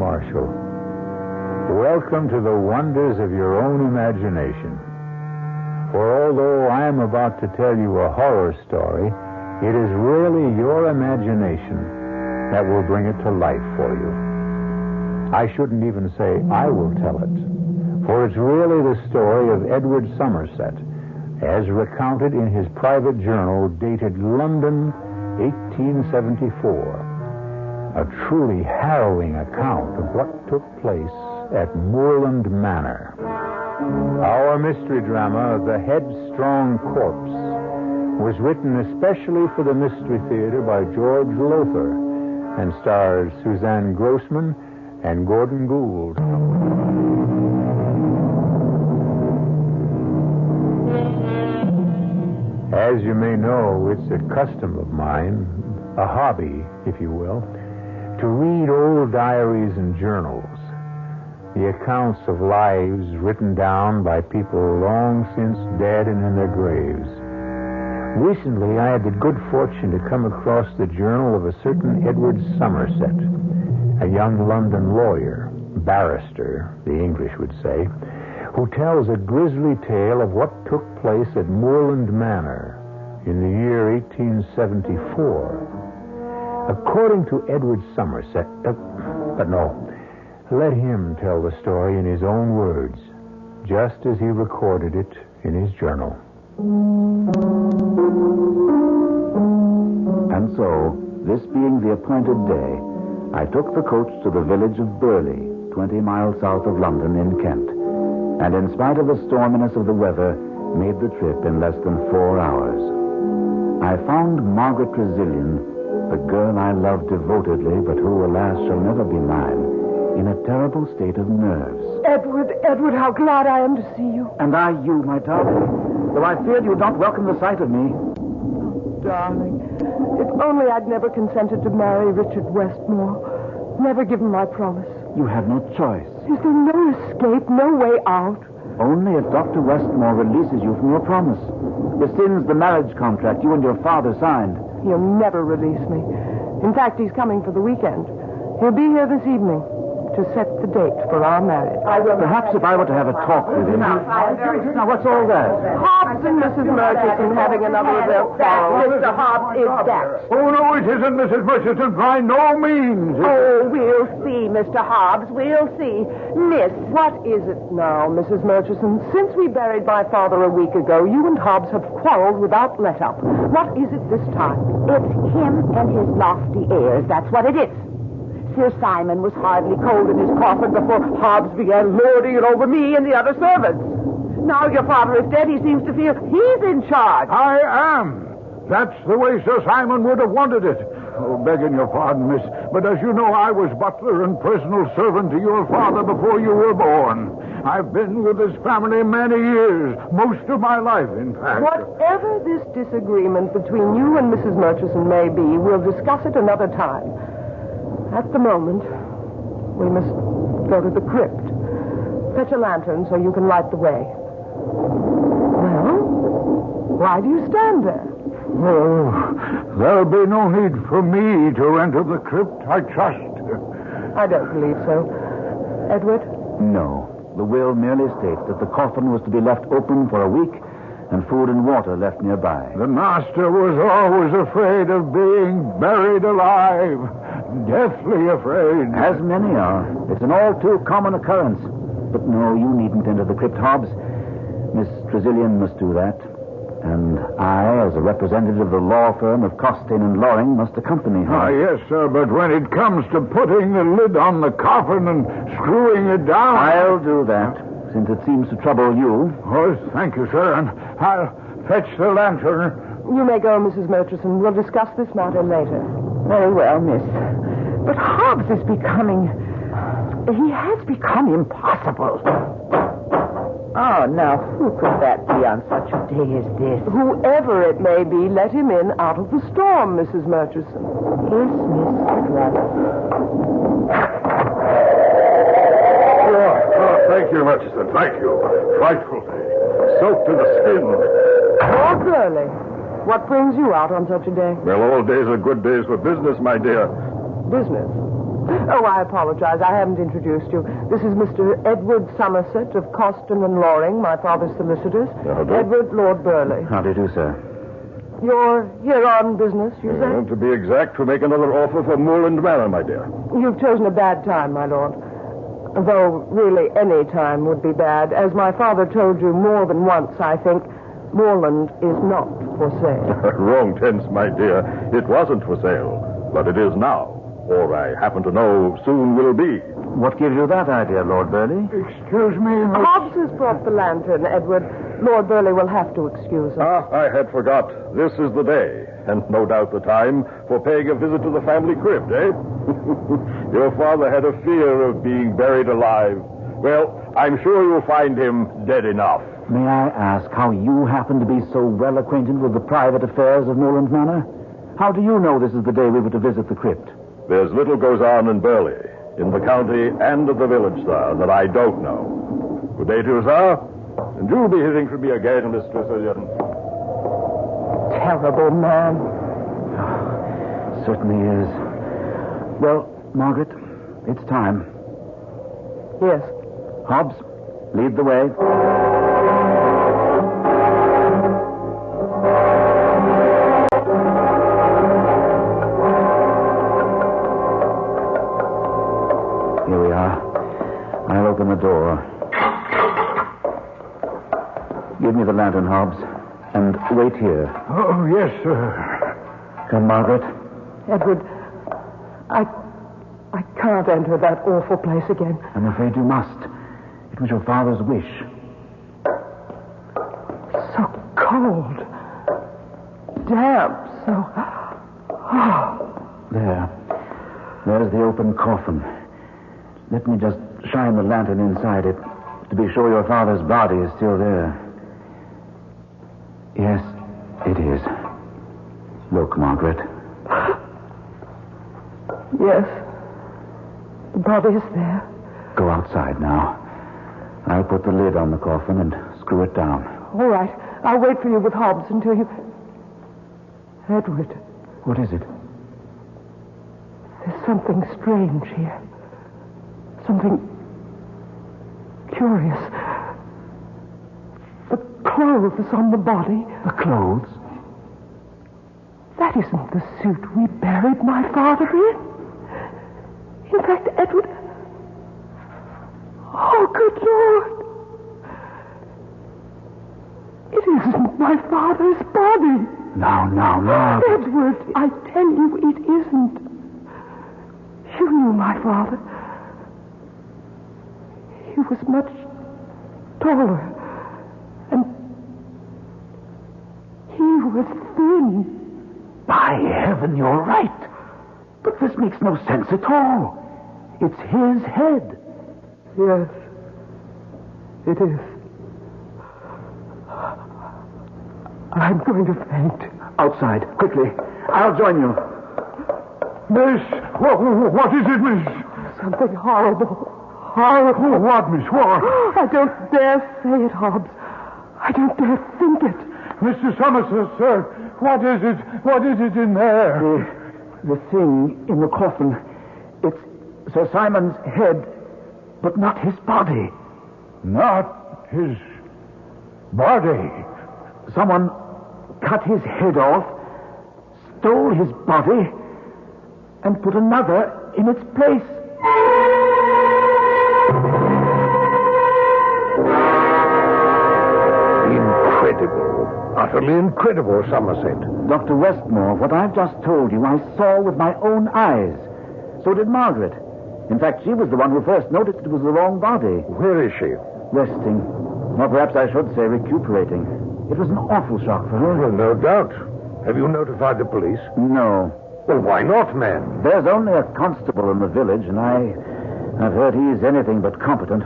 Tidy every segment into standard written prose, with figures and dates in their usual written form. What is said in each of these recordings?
Marshall. Welcome to the wonders of your own imagination. For although I am about to tell you a horror story, it is really your imagination that will bring it to life for you. I shouldn't even say I will tell it, for it's really the story of Edward Somerset, as recounted in his private journal dated London, 1874. A truly harrowing account of what took place at Moreland Manor. Our mystery drama, The Headstrong Corpse, was written especially for the Mystery Theater by George Lothar and stars Suzanne Grossman and Gordon Gould. As you may know, it's a custom of mine, a hobby, if you will, to read old diaries and journals, the accounts of lives written down by people long since dead and in their graves. Recently, I had the good fortune to come across the journal of a certain Edward Somerset, a young London lawyer, barrister, the English would say, who tells a grisly tale of what took place at Moreland Manor in the year 1874. According to Edward Somerset, but no, let him tell the story in his own words, just as he recorded it in his journal. And so, this being the appointed day, I took the coach to the village of Berly, 20 miles south of London in Kent, and in spite of the storminess of the weather, made the trip in less than 4 hours. I found Margaret Trezilian, the girl I loved devotedly, but who, alas, shall never be mine, in a terrible state of nerves. Edward, how glad I am to see you. And I you, my darling, though I feared you'd not welcome the sight of me. Oh, darling, if only I'd never consented to marry Richard Westmore, never given my promise. You had no choice. Is there no escape, no way out? Only if Dr. Westmore releases you from your promise, rescinds the marriage contract you and your father signed. He'll never release me. In fact, he's coming for the weekend. He'll be here this evening to set the date for our marriage. Perhaps if I were to have a talk with him. Now, what's all that? Hobbs and Mrs. Murchison having another of their quarrels. Mr. Hobbs, is that? Oh, no, it isn't, Mrs. Murchison. By no means. Oh, we'll see, Mr. Hobbs. We'll see. Miss, what is it now, Mrs. Murchison? Since we buried my father a week ago, you and Hobbs have quarreled without let-up. What is it this time? It's him and his lofty airs. That's what it is. Sir Simon was hardly cold in his coffin before Hobbs began lording it over me and the other servants. Now your father is dead, he seems to feel he's in charge. I am. That's the way Sir Simon would have wanted it. Oh, begging your pardon, miss, but as you know, I was butler and personal servant to your father before you were born. I've been with this family many years, most of my life, in fact. Whatever this disagreement between you and Mrs. Murchison may be, we'll discuss it another time. At the moment, we must go to the crypt. Fetch a lantern so you can light the way. Well, why do you stand there? Oh, there'll be no need for me to enter the crypt, I trust. I don't believe so. Edward? No. The will merely states that the coffin was to be left open for a week and food and water left nearby. The master was always afraid of being buried alive. Deathly afraid. As many are. It's an all too common occurrence. But no, you needn't enter the crypt, Hobbs. Miss Trezilian must do that. And I, as a representative of the law firm of Costain and Loring, must accompany her. Ah, yes, sir, but when it comes to putting the lid on the coffin and screwing it down... I'll do that, since it seems to trouble you. Oh, thank you, sir, and I'll fetch the lantern. You may go, Mrs. Murchison. We'll discuss this matter later. Very well, miss. But Hobbs is becoming... He has become impossible. Oh, now, who could that be on such a day as this? Whoever it may be, let him in out of the storm, Mrs. Murchison. Yes, miss. Thank you, Murchison. Thank you. Frightful day. Soaked to the skin. Oh, Berly, what brings you out on such a day? Well, all days are good days for business, my dear. Business? Oh, I apologize. I haven't introduced you. This is Mr. Edward Somerset of Coston and Loring, my father's solicitors. Edward, Lord Berly. How do you do, sir? You're here on business, you say? To be exact, to make another offer for Moreland Manor, my dear. You've chosen a bad time, my lord. Though, really, any time would be bad. As my father told you more than once, I think, Moreland is not for sale. Wrong tense, my dear. It wasn't for sale, but it is now. Or I happen to know soon will be. What gives you that idea, Lord Berly? Excuse me, Miss... Hobbs has brought the lantern, Edward. Lord Berly will have to excuse us. I had forgot. This is the day, and no doubt the time, for paying a visit to the family crypt, eh? Your father had a fear of being buried alive. Well, I'm sure you'll find him dead enough. May I ask how you happen to be so well acquainted with the private affairs of Moreland Manor? How do you know this is the day we were to visit the crypt? There's little goes on in Burley, in the county, and at the village, sir, that I don't know. Good day to you, sir. And you'll be hearing from me again, Miss Tressilian. Terrible man. Certainly is. Well, Margaret, it's time. Yes. Hobbs, lead the way. Here we are. I'll open the door. Give me the lantern, Hobbs, and wait here. Oh, yes, sir. Come, Margaret. Edward, I can't enter that awful place again. I'm afraid you must. It was your father's wish. So cold. Damp, so... There's the open coffin. Let me just shine the lantern inside it to be sure your father's body is still there. Yes, it is. Look, Margaret. Yes. The body is there. Go outside now. I'll put the lid on the coffin and screw it down. All right. I'll wait for you with Hobbs until you... Edward. What is it? There's something strange here. Something curious. The clothes on the body. The clothes? That isn't the suit we buried my father in. In fact, Edward... Oh, good Lord. It isn't my father's body. No. Edward, I tell you, it isn't. You knew my father. He was much taller. And he was thin. By heaven, you're right. But this makes no sense at all. It's his head. Yes, it is. I'm going to faint. Outside, quickly. I'll join you. Miss, what is it, miss? Something horrible. Horrible. What, miss, what? I don't dare say it, Hobbs. I don't dare think it. Mr. Somerset, sir, what is it? What is it in there? The thing in the coffin, it's Sir Simon's head, but not his body. Not his body. Someone cut his head off, stole his body, and put another in its place. Incredible. Utterly incredible, Somerset. Dr. Westmore, what I've just told you, I saw with my own eyes. So did Margaret. In fact, she was the one who first noticed it was the wrong body. Where is she? Resting. Or perhaps I should say recuperating. It was an awful shock for her. Well, no doubt. Have you notified the police? No. Well, why not, man? There's only a constable in the village, and I've heard he's anything but competent.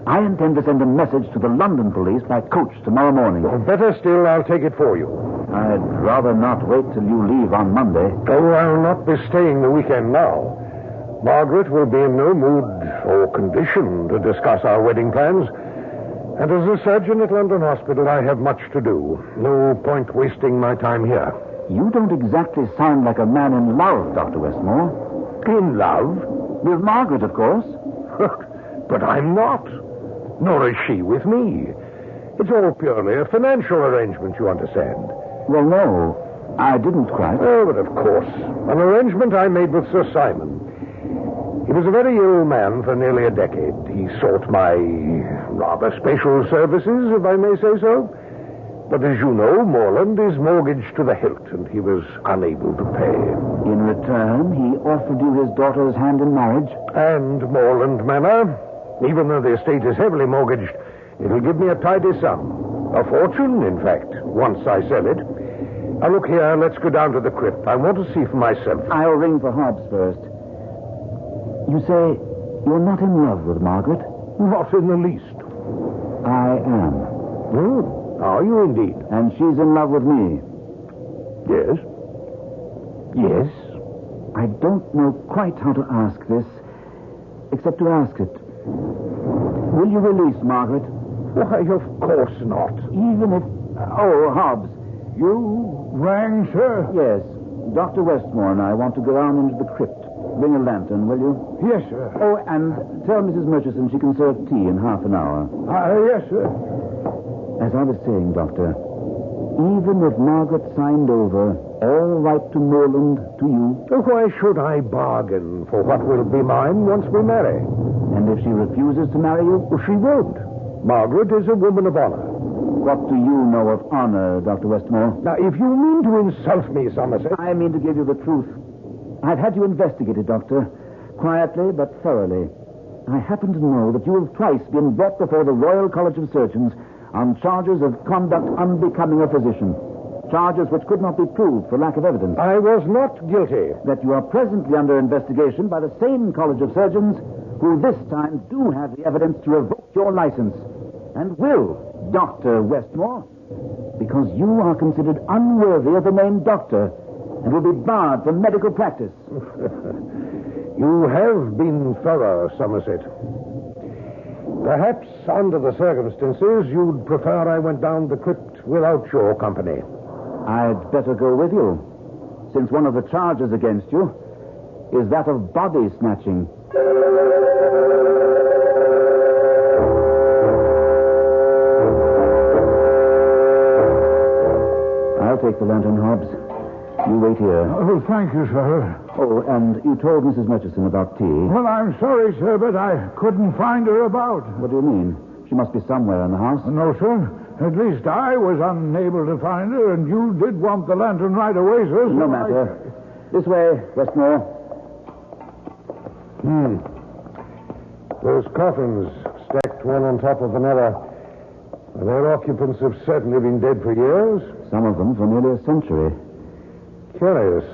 I intend to send a message to the London police by coach tomorrow morning. Well, better still, I'll take it for you. I'd rather not wait till you leave on Monday. Oh, I'll not be staying the weekend now. Margaret will be in no mood or condition to discuss our wedding plans. And as a surgeon at London Hospital, I have much to do. No point wasting my time here. You don't exactly sound like a man in love, Dr. Westmore. In love? With Margaret, of course. But I'm not. Nor is she with me. It's all purely a financial arrangement, you understand. Well, no, I didn't quite. Oh, but of course. An arrangement I made with Sir Simon. He was a very ill man for nearly a decade. He sought my rather special services, if I may say so. But as you know, Moreland is mortgaged to the hilt, and he was unable to pay. In return, he offered you his daughter's hand in marriage? And Moreland Manor, even though the estate is heavily mortgaged, it'll give me a tidy sum. A fortune, in fact, once I sell it. Now, look here, let's go down to the crypt. I want to see for myself. I'll ring for Hobbs first. You say you're not in love with Margaret? Not in the least. I am. Are you indeed? And she's in love with me. Yes. Yes. I don't know quite how to ask this, except to ask it. Will you release Margaret? Why, of course not. Even if... Oh, Hobbs. You rang, sir? Yes. Dr. Westmore and I want to go down into the crypt. Bring a lantern, will you? Yes, sir. Oh, and tell Mrs. Murchison she can serve tea in half an hour. Yes, sir. As I was saying, Doctor, even if Margaret signed over all right to Moreland to you... Why should I bargain for what will be mine once we marry? And if she refuses to marry you? Well, she won't. Margaret is a woman of honor. What do you know of honor, Dr. Westmore? Now, if you mean to insult me, Somerset... I mean to give you the truth. I've had you investigated, Doctor. Quietly, but thoroughly. I happen to know that you have twice been brought before the Royal College of Surgeons on charges of conduct unbecoming a physician. Charges which could not be proved for lack of evidence. I was not guilty. That you are presently under investigation by the same College of Surgeons who this time do have the evidence to revoke your license. And will, Dr. Westmore, because you are considered unworthy of the name doctor and will be barred from medical practice. You have been thorough, Somerset. Perhaps, under the circumstances, you'd prefer I went down the crypt without your company. I'd better go with you, since one of the charges against you is that of body snatching. I'll take the lantern, Hobbs. You wait here. Oh, thank you, sir. Oh, and you told Mrs. Murchison about tea. Well, I'm sorry, sir, but I couldn't find her about. What do you mean? She must be somewhere in the house. No, sir. At least I was unable to find her, and you did want the lantern right away, sir. No matter. This way, Westmore. Those coffins, stacked one on top of another, their occupants have certainly been dead for years. Some of them for nearly a century. Curious.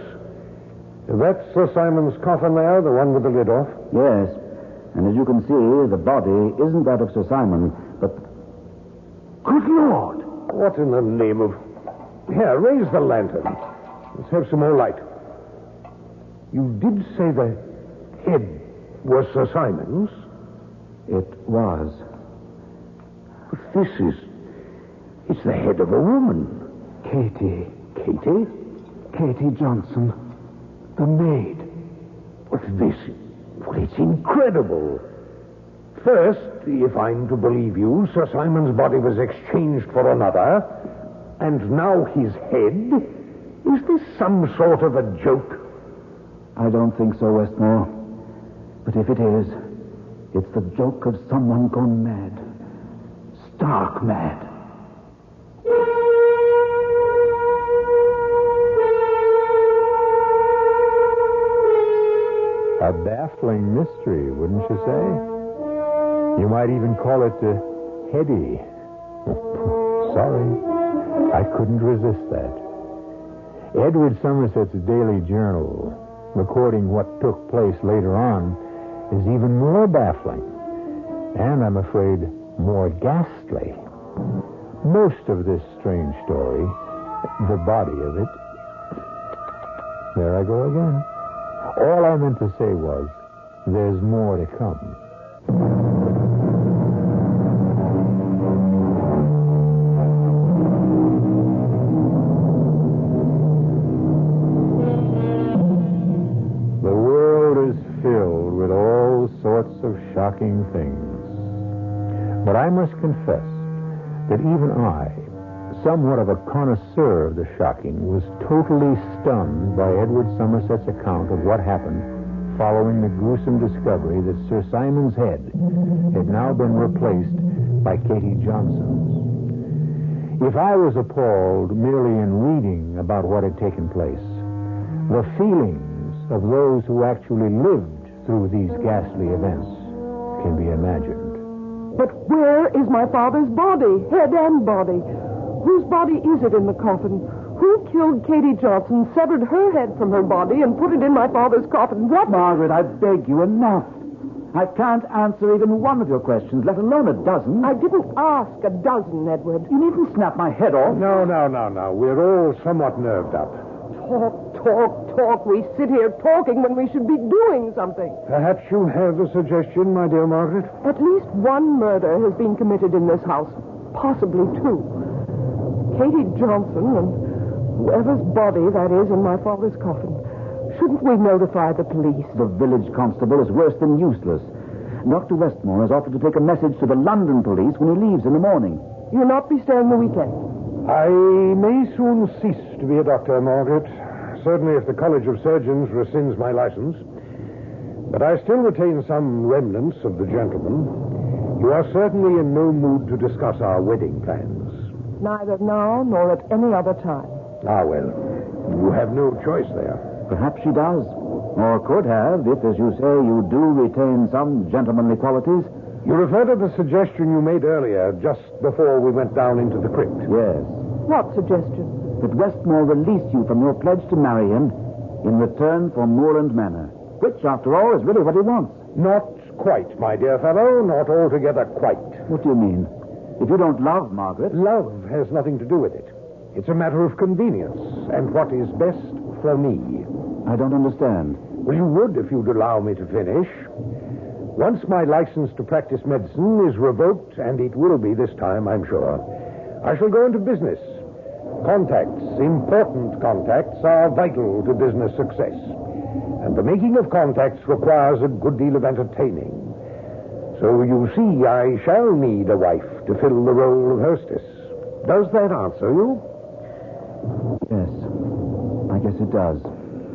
That's Sir Simon's coffin there, the one with the lid off? Yes. And as you can see, the body isn't that of Sir Simon, but... Good Lord! What in the name of... Here, raise the lantern. Let's have some more light. You did say the head was Sir Simon's? It was. But this is... It's the head of a woman. Katie. Katie? Katie Johnson. The maid. But this... Well, it's incredible. First, if I'm to believe you, Sir Simon's body was exchanged for another, and now his head? Is this some sort of a joke? I don't think so, Westmore. But if it is, it's the joke of someone gone mad. Stark mad. A baffling mystery, wouldn't you say? You might even call it heady. Sorry, I couldn't resist that. Edward Somerset's daily journal, recording what took place later on, is even more baffling. And I'm afraid more ghastly. Most of this strange story, the body of it... There I go again. All I meant to say was, there's more to come. The world is filled with all of shocking things. But I must confess that even I, somewhat of a connoisseur of the shocking, was totally stunned by Edward Somerset's account of what happened following the gruesome discovery that Sir Simon's head had now been replaced by Katie Johnson's. If I was appalled merely in reading about what had taken place, the feelings of those who actually lived through these ghastly events can be imagined. But where is my father's body, head and body? Whose body is it in the coffin? Who killed Katie Johnson, severed her head from her body, and put it in my father's coffin? What? Margaret, I beg you, enough. I can't answer even one of your questions, let alone a dozen. I didn't ask a dozen, Edward. You needn't snap my head off. No. We're all somewhat nerved up. Talk. We sit here talking when we should be doing something. Perhaps you have a suggestion, my dear Margaret? At least one murder has been committed in this house. Possibly two. Katie Johnson and whoever's body that is in my father's coffin. Shouldn't we notify the police? The village constable is worse than useless. Dr. Westmore has offered to take a message to the London police when he leaves in the morning. You'll not be staying the weekend? I may soon cease to be a doctor, Margaret. Certainly if the College of Surgeons rescinds my license. But I still retain some remnants of the gentleman. You are certainly in no mood to discuss our wedding plans. Neither now nor at any other time. Ah, well, you have no choice there. Perhaps she does. Or could have, if, as you say, you do retain some gentlemanly qualities. You refer to the suggestion you made earlier, just before we went down into the crypt. Yes. What suggestion? That Westmore release you from your pledge to marry him in return for Moreland Manor. Which, after all, is really what he wants. Not quite, my dear fellow. Not altogether quite. What do you mean? If you don't love Margaret... Love has nothing to do with it. It's a matter of convenience and what is best for me. I don't understand. Well, you would if you'd allow me to finish. Once my license to practice medicine is revoked, and it will be this time, I'm sure, I shall go into business. Contacts, important contacts, are vital to business success. And the making of contacts requires a good deal of entertaining. So you see, I shall need a wife to fill the role of hostess. Does that answer you? Yes. I guess it does.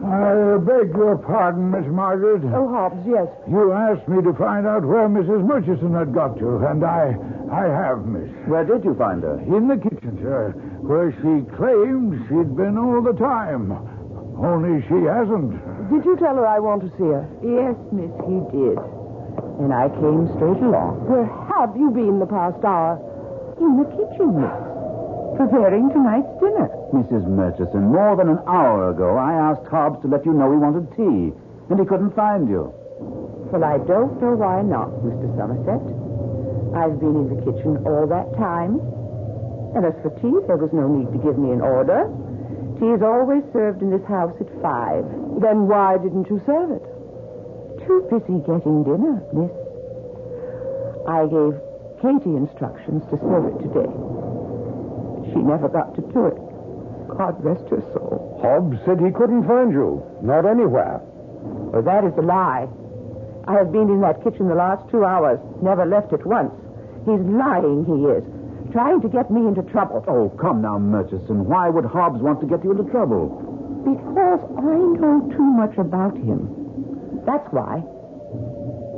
I beg your pardon, Miss Margaret. Oh, Hobbs, yes. You asked me to find out where Mrs. Murchison had got to, and I have, miss. Where did you find her? In the kitchen, sir, where she claimed she'd been all the time. Only she hasn't. Did you tell her I want to see her? Yes, miss, he did. And I came straight along. Where have you been the past hour? In the kitchen, miss. Preparing tonight's dinner. Mrs. Murchison, more than an hour ago, I asked Hobbs to let you know he wanted tea, and he couldn't find you. Well, I don't know why not, Mr. Somerset. I've been in the kitchen all that time. And as for tea, there was no need to give me an order. Tea is always served in this house at 5. Then why didn't you serve it? Too busy getting dinner, miss. I gave Katie instructions to serve it today. She never got to do it. God rest her soul. Hobbs said he couldn't find you. Not anywhere. Well, that is a lie. I have been in that kitchen the last 2 hours. Never left it once. He's lying, he is. Trying to get me into trouble. Oh, come now, Murchison. Why would Hobbs want to get you into trouble? Because I know too much about him. That's why.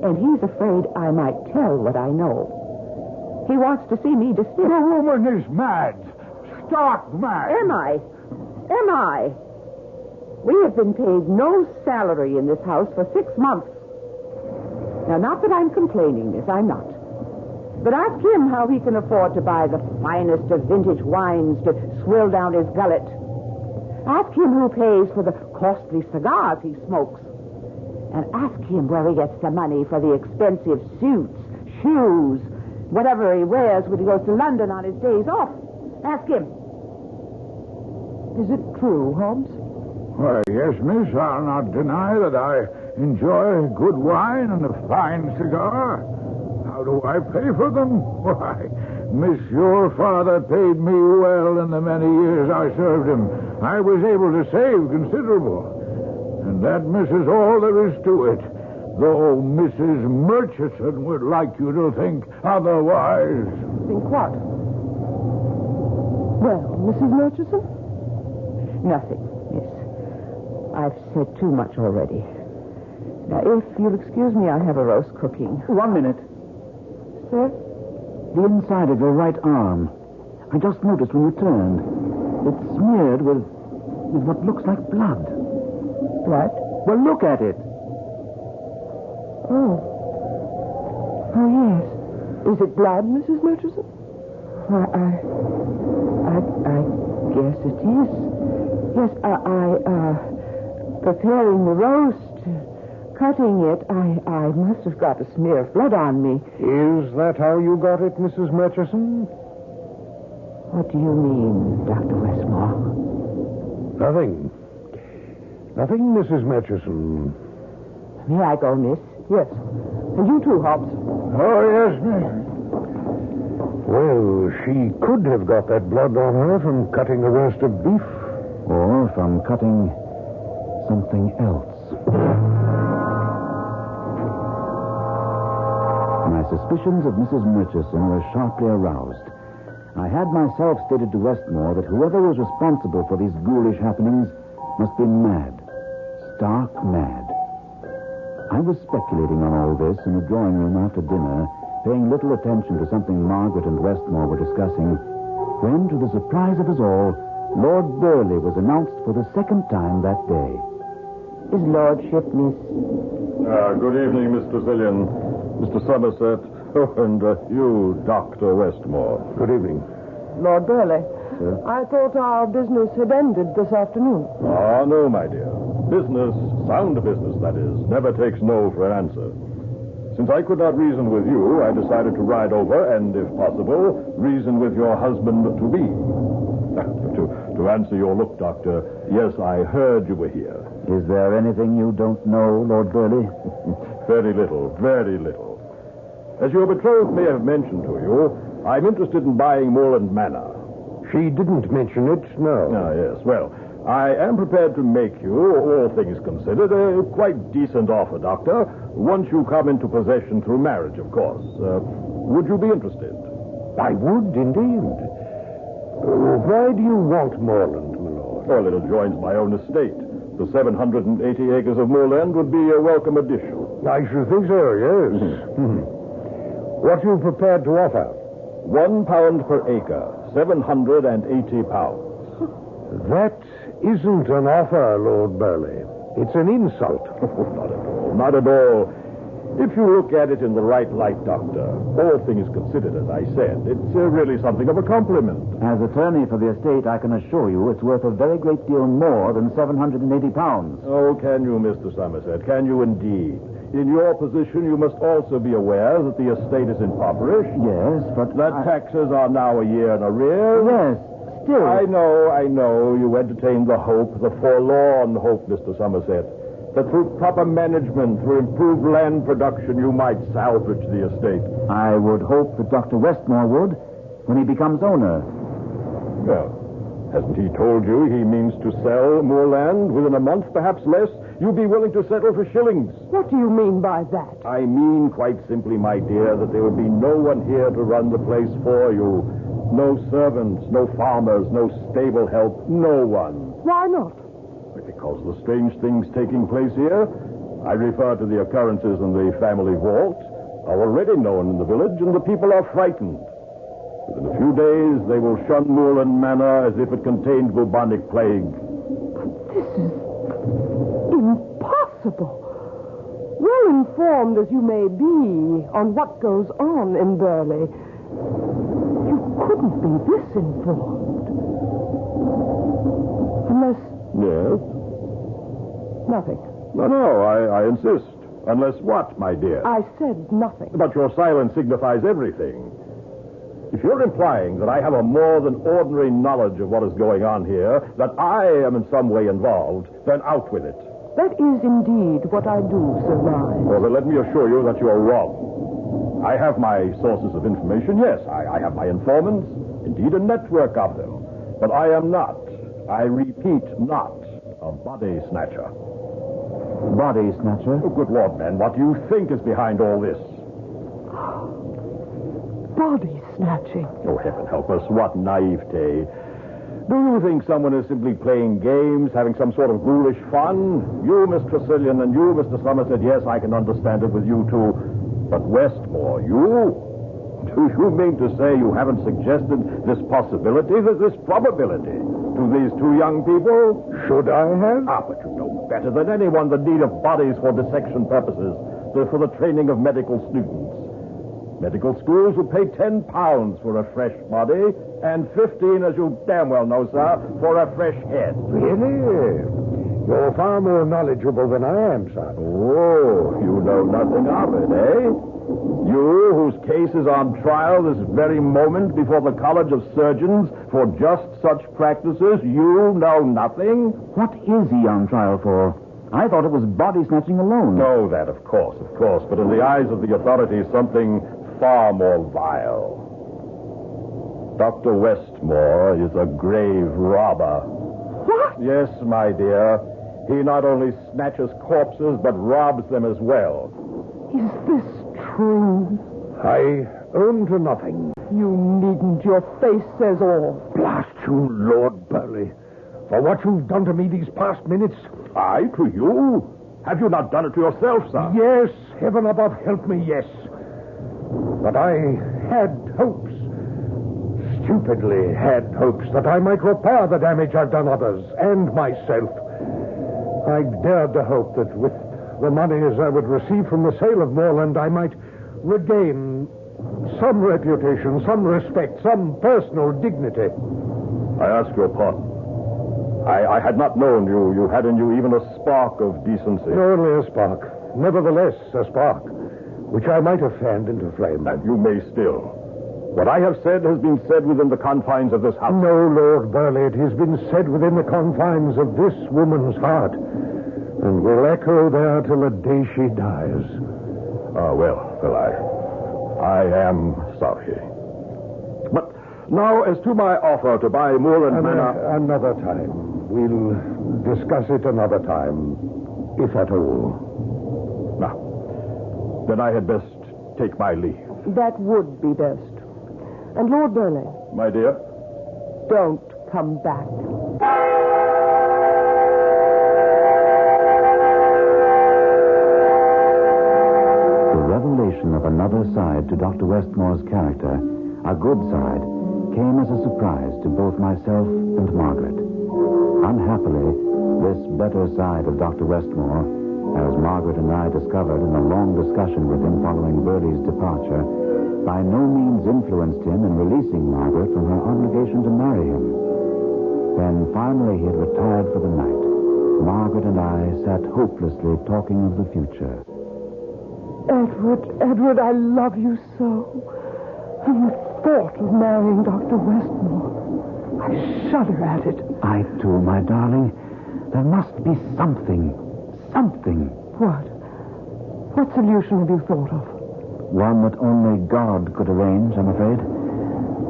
And he's afraid I might tell what I know. He wants to see me distilled. The woman is mad. Stark mad. Am I? We have been paid no salary in this house for 6 months. Now, not that I'm complaining, miss, I'm not. But ask him how he can afford to buy the finest of vintage wines to swill down his gullet. Ask him who pays for the costly cigars he smokes. And ask him where he gets the money for the expensive suits, shoes, whatever he wears when he goes to London on his days off. Ask him. Is it true, Hobbs? Why, yes, miss. I'll not deny that I enjoy good wine and a fine cigar. How do I pay for them? Why, miss, your father paid me well in the many years I served him. I was able to save considerable. And that, miss, is all there is to it. Though Mrs. Murchison would like you to think otherwise. Think what? Well, Mrs. Murchison? Nothing, miss. I've said too much already. Now, if you'll excuse me, I have a roast cooking. 1 minute. Sir? The inside of your right arm. I just noticed when you turned. It's smeared with what looks like blood. Blood? Well, look at it. Oh, yes. Is it blood, Mrs. Murchison? I guess it is. Yes, preparing the roast, cutting it, I must have got a smear of blood on me. Is that how you got it, Mrs. Murchison? What do you mean, Dr. Westmore? Nothing. Nothing, Mrs. Murchison. May I go, miss? Yes. And you too, Hobbs. Oh, yes, ma'am. Well, she could have got that blood on her from cutting a roast of beef. Or from cutting something else. My suspicions of Mrs. Murchison were sharply aroused. I had myself stated to Westmore that whoever was responsible for these ghoulish happenings must be mad. Stark mad. I was speculating on all this in the drawing room after dinner, paying little attention to something Margaret and Westmore were discussing, when, to the surprise of us all, Lord Berly was announced for the second time that day. His lordship, miss. Good evening, Miss Tressilian, Mr. Somerset, and you, Dr. Westmore. Good evening. Lord Burley. Sir? I thought our business had ended this afternoon. Ah, no, my dear. Business, sound business, that is, never takes no for an answer. Since I could not reason with you, I decided to ride over and, if possible, reason with your husband-to-be. To answer your look, Doctor, yes, I heard you were here. Is there anything you don't know, Lord Berly? Very little, very little. As your betrothed may have mentioned to you, I'm interested in buying Moreland Manor. She didn't mention it, no. Ah, yes. Well, I am prepared to make you, all things considered, a quite decent offer, Doctor, once you come into possession through marriage, of course. Would you be interested? I would, indeed. Why do you want Moreland, my lord? Well, it adjoins my own estate. The 780 acres of moorland would be a welcome addition. I should think so, yes. What are you prepared to offer? £1 per acre, 780 pounds. That isn't an offer, Lord Burley. It's an insult. Not at all, not at all. If you look at it in the right light, Doctor, all things considered, as I said, it's really something of a compliment. As attorney for the estate, I can assure you it's worth a very great deal more than 780 pounds. Oh, can you, Mr. Somerset? Can you indeed? In your position, you must also be aware that the estate is impoverished. Yes, but that taxes are now a year in arrears. Yes, still. I know. You entertain the hope, the forlorn hope, Mr. Somerset, that through proper management, through improved land production, you might salvage the estate. I would hope that Dr. Westmore would, when he becomes owner. Well, hasn't he told you he means to sell more land within a month, perhaps less? You'd be willing to settle for shillings. What do you mean by that? I mean, quite simply, my dear, that there would be no one here to run the place for you. No servants, no farmers, no stable help, no one. Why not? Because the strange things taking place here, I refer to the occurrences in the family vault, are already known in the village, and the people are frightened. Within a few days, they will shun Moreland Manor as if it contained bubonic plague. This is impossible. Well informed as you may be on what goes on in Burley, you couldn't be this informed. Unless... Yes? Nothing. No, I insist. Unless what, my dear? I said nothing. But your silence signifies everything. If you're implying that I have a more than ordinary knowledge of what is going on here, that I am in some way involved, then out with it. That is indeed what I do surmise. Well, then let me assure you that you are wrong. I have my sources of information, yes. I have my informants, indeed a network of them. But I am not, I repeat, not a body snatcher. Body snatcher. Oh, good Lord, man, what do you think is behind all this? Body snatching. Oh, heaven help us, what naivete. Do you think someone is simply playing games, having some sort of ghoulish fun? You, Miss Tressilian, and you, Mr. Somerset, yes, I can understand it with you two. But Westmore, you? Do you mean to say you haven't suggested this possibility, this probability, to these two young people? Should I have? But you know better than anyone the need of bodies for dissection purposes, for the training of medical students. Medical schools will pay £10 for a fresh body, and 15, as you damn well know, sir, for a fresh head. Really? You're far more knowledgeable than I am, sir. Oh, you know nothing of it, eh? You, whose case is on trial this very moment before the College of Surgeons for just such practices, you know nothing? What is he on trial for? I thought it was body snatching alone. No, that, of course. But in the eyes of the authorities, something far more vile. Dr. Westmore is a grave robber. What? Yes, my dear. He not only snatches corpses, but robs them as well. Is this true? I own to nothing. You needn't. Your face says all. Blast you, Lord Berly. For what you've done to me these past minutes. I to you? Have you not done it to yourself, sir? Yes, heaven above help me, yes. But I had hopes. Stupidly had hopes that I might repair the damage I've done others and myself. I dared to hope that with the monies I would receive from the sale of Moreland, I might regain some reputation, some respect, some personal dignity. I ask your pardon. I had not known you had in you even a spark of decency. Only a spark. Nevertheless, a spark, which I might have fanned into flame. And you may still. What I have said has been said within the confines of this house. No, Lord Berly, it has been said within the confines of this woman's heart, and will echo there till the day she dies. Well, I am sorry. But now, as to my offer to buy Moreland Manor... Another time. We'll discuss it another time, if at all. Now, then I had best take my leave. That would be best. And Lord Burley. My dear? Don't come back. The revelation of another side to Dr. Westmore's character, a good side, came as a surprise to both myself and Margaret. Unhappily, this better side of Dr. Westmore, as Margaret and I discovered in a long discussion with him following Berley's departure, by no means influenced him in releasing Margaret from her obligation to marry him. When finally he had retired for the night, Margaret and I sat hopelessly talking of the future. Edward, I love you so. And the thought of marrying Dr. Westmore, I shudder at it. I too, my darling. There must be something. What? What solution have you thought of? One that only God could arrange, I'm afraid.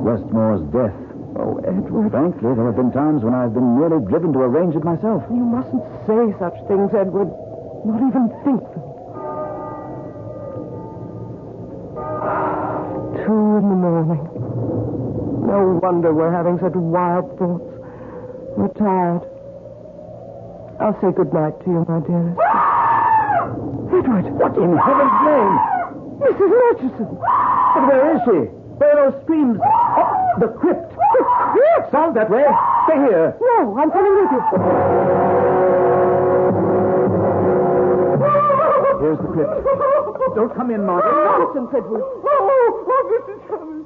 Westmore's death. Oh, Edward. Frankly, there have been times when I've been nearly driven to arrange it myself. You mustn't say such things, Edward. Not even think them. 2 a.m. No wonder we're having such wild thoughts. We're tired. I'll say good night to you, my dearest. Edward! What in heaven's name? Mrs. Murchison! But where is she? Where are those screams? Oh, the crypt. The crypt! Sounds that way. Stay here. No, I'm coming with you. Here's the crypt. Don't come in, Margaret. Nonsense, Edward. Mrs. Thomas.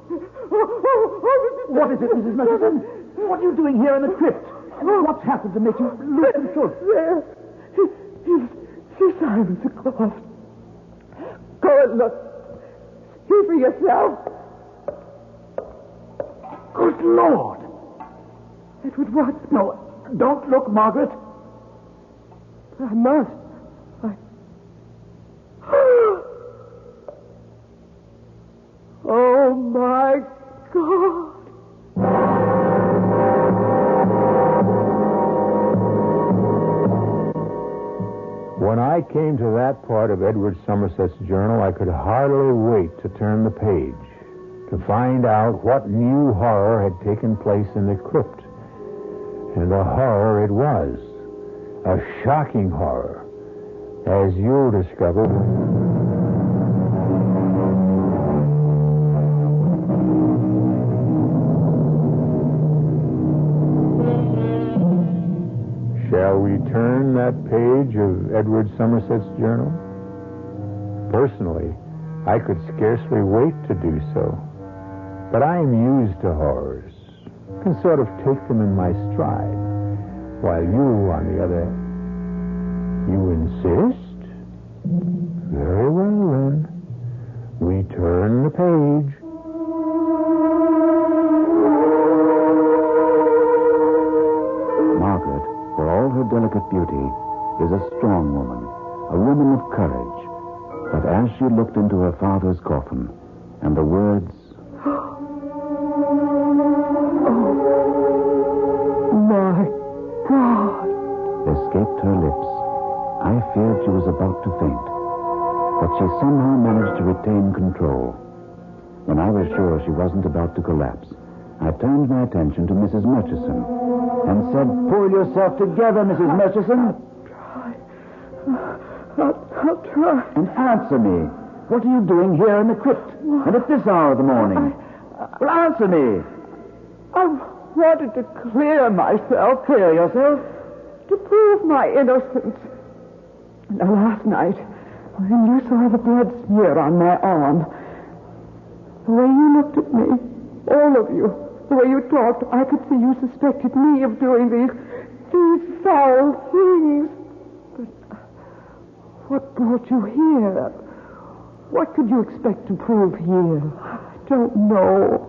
What is it, Mrs. Murchison? What are you doing here in the crypt? What's happened to make you lose control? There. Sir Simon's cloth. Go and look. See for yourself. Good Lord. Edward, what? No, don't look, Margaret. I must. Oh, my God. When I came to that part of Edward Somerset's journal, I could hardly wait to turn the page, to find out what new horror had taken place in the crypt. And a horror it was. A shocking horror, as you'll discover. Shall we turn that page of Edward Somerset's journal? Personally, I could scarcely wait to do so. But I am used to horrors, can sort of take them in my stride. While you, on the other... You insist? Very well, then. We turn the page. Margaret, for all her delicate beauty, is a strong woman, a woman of courage. But as she looked into her father's coffin, and the words... My God! escaped her lips, I feared she was about to faint. But she somehow managed to retain control. When I was sure she wasn't about to collapse, I turned my attention to Mrs. Murchison and said, "Pull yourself together, Mrs. Murchison." I'll try. And answer me. What are you doing here in the crypt? And at this hour of the morning? Well, answer me. I wanted to clear myself. Clear yourself? To prove my innocence. Now, last night, when you saw the blood smear on my arm, the way you looked at me, all of you, the way you talked, I could see you suspected me of doing these foul things. But what brought you here? What could you expect to prove here? I don't know.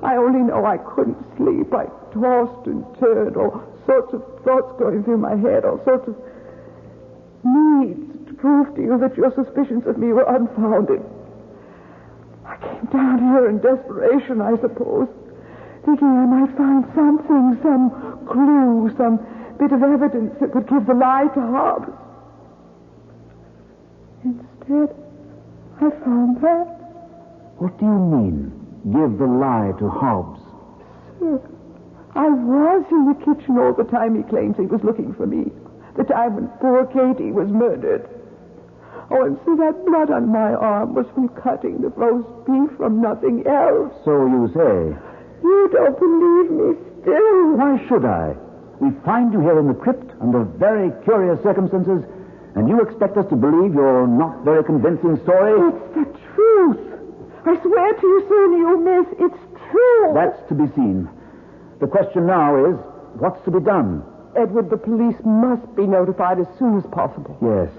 I only know I couldn't sleep. I tossed and turned, all sorts of thoughts going through my head, all sorts of needs to prove to you that your suspicions of me were unfounded. I came down here in desperation, I suppose, thinking I might find something, some clue, some bit of evidence that would give the lie to Hobbs. Instead, I found that. What do you mean, give the lie to Hobbs? Sir, I was in the kitchen all the time he claims he was looking for me. The time when poor Katie was murdered. Oh, and so that blood on my arm was from cutting the roast beef from nothing else. So you say. You don't believe me still. Why should I? We find you here in the crypt under very curious circumstances, and you expect us to believe your not very convincing story? It's the truth. I swear to you, sir, you miss. It's true. That's to be seen. The question now is, what's to be done? Edward, the police must be notified as soon as possible. Yes.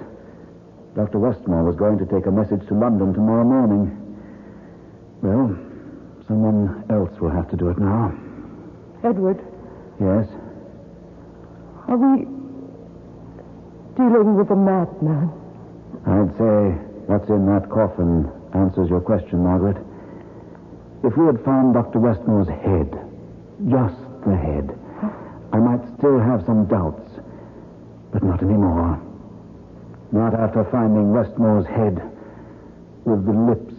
Dr. Westmore was going to take a message to London tomorrow morning. Well, someone else will have to do it now. Edward? Yes? Are we dealing with a madman? I'd say what's in that coffin answers your question, Margaret. If we had found Dr. Westmore's head, just the head, I might still have some doubts, but not anymore. Not after finding Westmore's head with the lips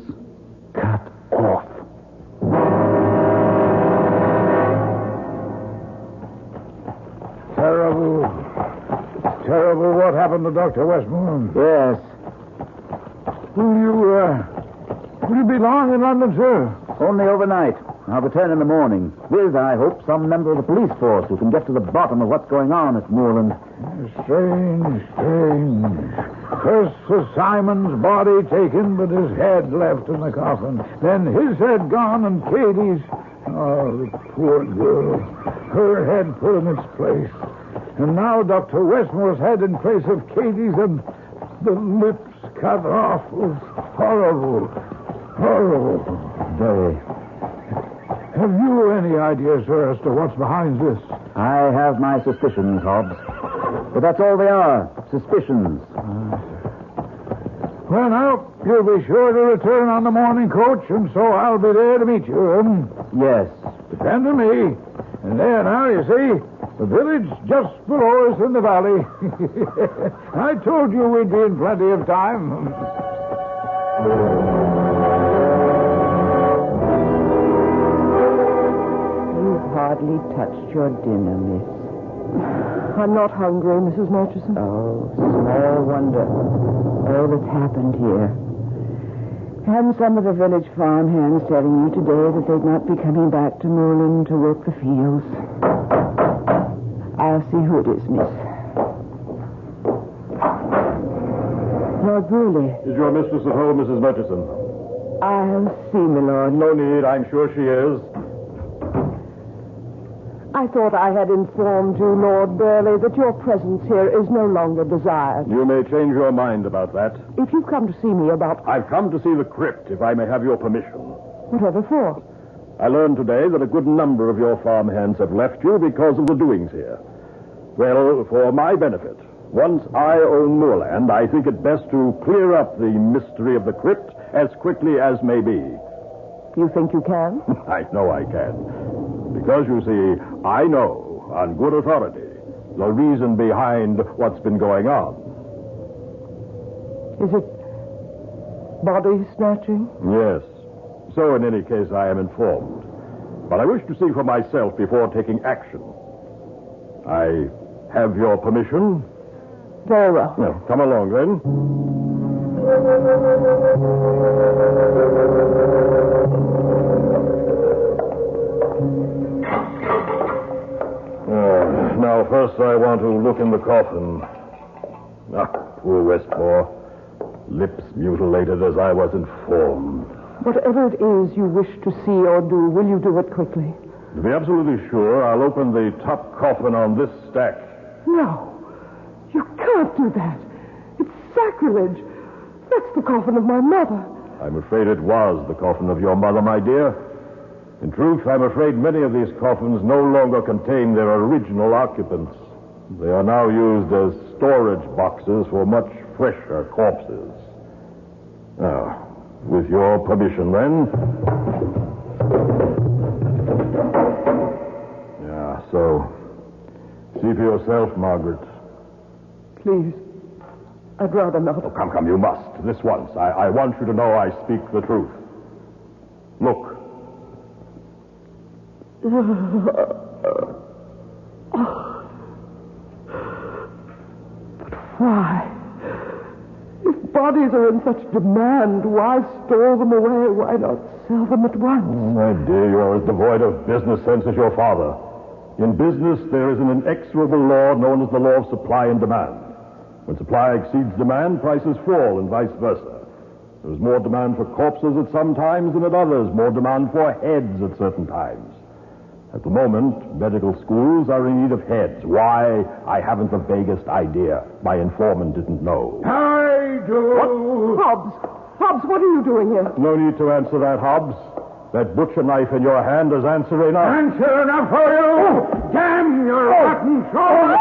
cut off. Terrible what happened to Dr. Westmore. Yes. Will you be long in London, sir? Only overnight. I'll return in the morning with, I hope, some member of the police force who can get to the bottom of what's going on at Moreland. Strange. First Sir Simon's body taken, but his head left in the coffin. Then his head gone and Katie's... Oh, the poor girl. Her head put in its place. And now Dr. Westmore's head in place of Katie's and the lips cut off. Oh, horrible. Very. Have you any idea, sir, as to what's behind this? I have my suspicions, Hobbs. But that's all they are. Suspicions. Well, now, you'll be sure to return on the morning coach, and so I'll be there to meet you. Yes. Depend on me. And there now, you see, The village just below us in the valley. I told you we'd be in plenty of time. You've hardly touched your dinner, miss. I'm not hungry, Mrs. Murchison. Oh, small wonder. All that's happened here. And some of the village farmhands telling you today that they'd not be coming back to Moreland to work the fields. I'll see who it is, miss. Lord Berly. Is your mistress at home, Mrs. Murchison? I'll see, my lord. No need. I'm sure she is. I thought I had informed you, Lord Berly, that your presence here is no longer desired. You may change your mind about that. If you've come to see me about... I've come to see the crypt, if I may have your permission. Whatever for? I learned today that a good number of your farmhands have left you because of the doings here. Well, for my benefit, once I own moorland, I think it best to clear up the mystery of the crypt as quickly as may be. You think you can? I know I can. Because, you see, I know, on good authority, the reason behind what's been going on. Is it body snatching? Yes. So, in any case, I am informed. But I wish to see for myself before taking action. I have your permission? Very well. Well, come along, then. Now, first I want to look in the coffin. Ah, poor Westmore. Lips mutilated as I was informed. Whatever it is you wish to see or do, will you do it quickly? To be absolutely sure, I'll open the top coffin on this stack. No. You can't do that. It's sacrilege. That's the coffin of my mother. I'm afraid it was the coffin of your mother, my dear. In truth, I'm afraid many of these coffins no longer contain their original occupants. They are now used as storage boxes for much fresher corpses. Now, with your permission, then. Yeah, so, see for yourself, Margaret. Please. I'd rather not. Oh, come, you must. This once. I want you to know I speak the truth. Look. But why? If bodies are in such demand, why store them away? Why not sell them at once? Oh, my dear, you're as devoid of business sense as your father. In business, there is an inexorable law known as the law of supply and demand. When supply exceeds demand, prices fall and vice versa. There is more demand for corpses at some times than at others, more demand for heads at certain times. At the moment, medical schools are in need of heads. Why? I haven't the vaguest idea. My informant didn't know. I do. What? Hobbs, what are you doing here? No need to answer that, Hobbs. That butcher knife in your hand is answer enough. Answer enough for you. Damn your rotten soul.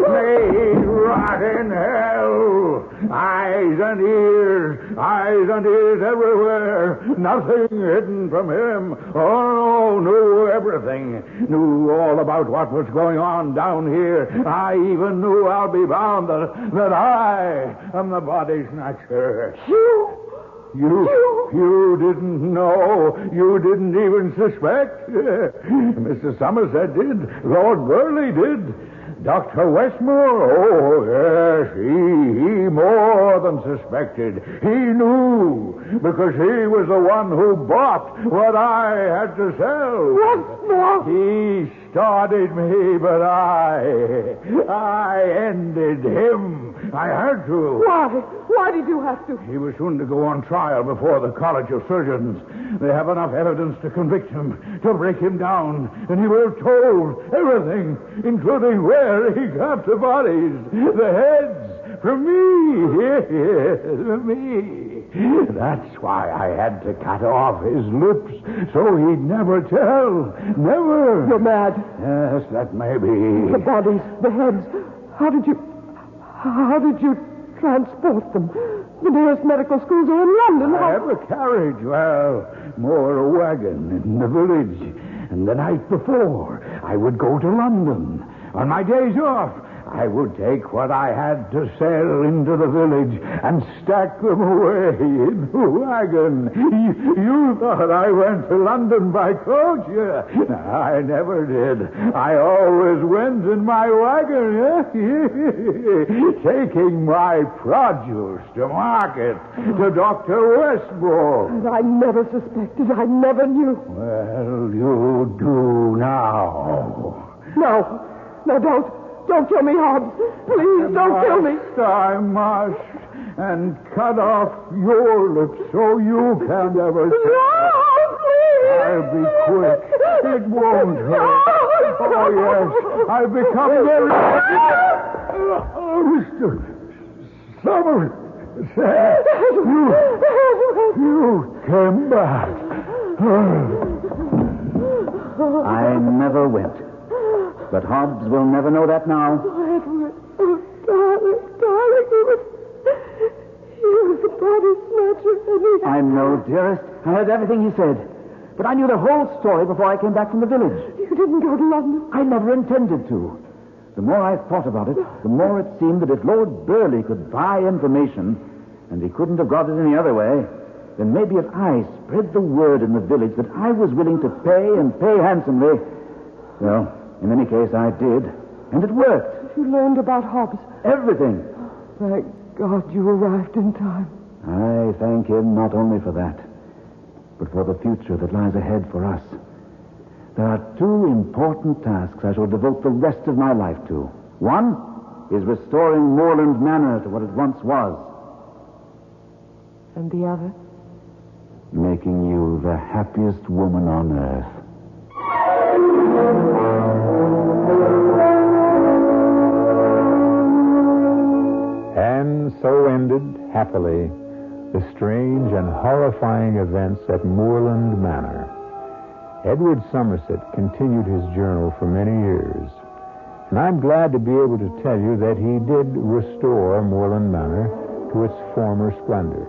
May rot in hell. Eyes and ears everywhere. Nothing hidden from him. Oh, no, knew everything. Knew all about what was going on down here. I even knew, I'll be bound, that I am the body snatcher. You didn't know. You didn't even suspect. Mr. Somerset did. Lord Berly did. Dr. Westmore, oh, yes, he more than suspected. He knew, because he was the one who bought what I had to sell. Westmore? He started me, but I ended him. I had to. Why? Why did you have to? He was soon to go on trial before the College of Surgeons. They have enough evidence to convict him, to break him down, and he will have told everything, including where he got the bodies, the heads, from me. Yes, from me. That's why I had to cut off his lips, so he'd never tell. Never. You're mad. Yes, that may be. The bodies, the heads. How did you transport them? The nearest medical schools are in London. I have a carriage. Well, more a wagon in the village. And the night before, I would go to London. On my days off, I would take what I had to sell into the village and stack them away in the wagon. You thought I went to London by coach? Yeah. I never did. I always went in my wagon, taking my produce to market, to Dr. Westbrook. And I never suspected. I never knew. Well, you do now. No, don't kill me, Hobbs. Please, don't kill me. I must. And cut off your lips so you can't ever say. No, please. I'll be quick. It won't hurt. Oh, yes. I've become very... Mr. Somerset. You came back. I never went. But Hobbs will never know that now. Oh, Edward. Oh, darling. He was the body snatcher. I know, dearest. I heard everything he said. But I knew the whole story before I came back from the village. You didn't go to London? I never intended to. The more I thought about it, the more it seemed that if Lord Berly could buy information, and he couldn't have got it any other way, then maybe if I spread the word in the village that I was willing to pay and pay handsomely, well... in any case, I did. And it worked. You learned about Hobbs? Everything. Thank God you arrived in time. I thank him not only for that, but for the future that lies ahead for us. There are two important tasks I shall devote the rest of my life to. One is restoring Moreland Manor to what it once was. And the other? Making you the happiest woman on earth. And so ended, happily, the strange and horrifying events at Moreland Manor. Edward Somerset continued his journal for many years, and I'm glad to be able to tell you that he did restore Moreland Manor to its former splendor.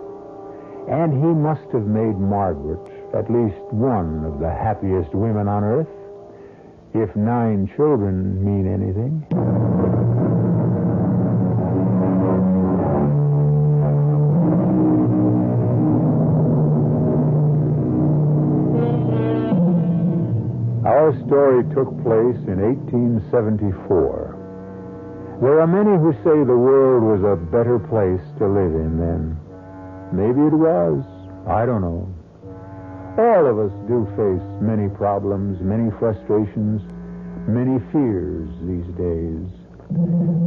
And he must have made Margaret at least one of the happiest women on earth, if 9 children mean anything. Our story took place in 1874. There are many who say the world was a better place to live in then. Maybe it was. I don't know. All of us do face many problems, many frustrations, many fears these days.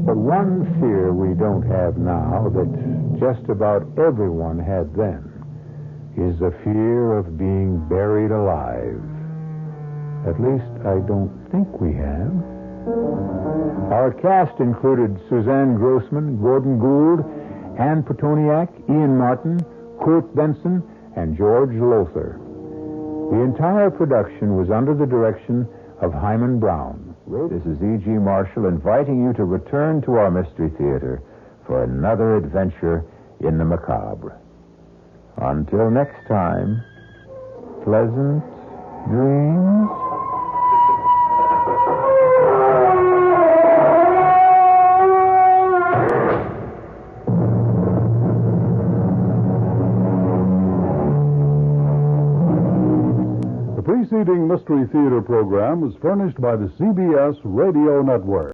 But one fear we don't have now that just about everyone had then is the fear of being buried alive. At least I don't think we have. Our cast included Suzanne Grossman, Gordon Gould, Anne Petoniak, Ian Martin, Kurt Benson, and George Lothar. The entire production was under the direction of Himan Brown. This is E.G. Marshall inviting you to return to our Mystery Theater for another adventure in the macabre. Until next time, pleasant dreams. The preceding Mystery Theater program was furnished by the CBS Radio Network.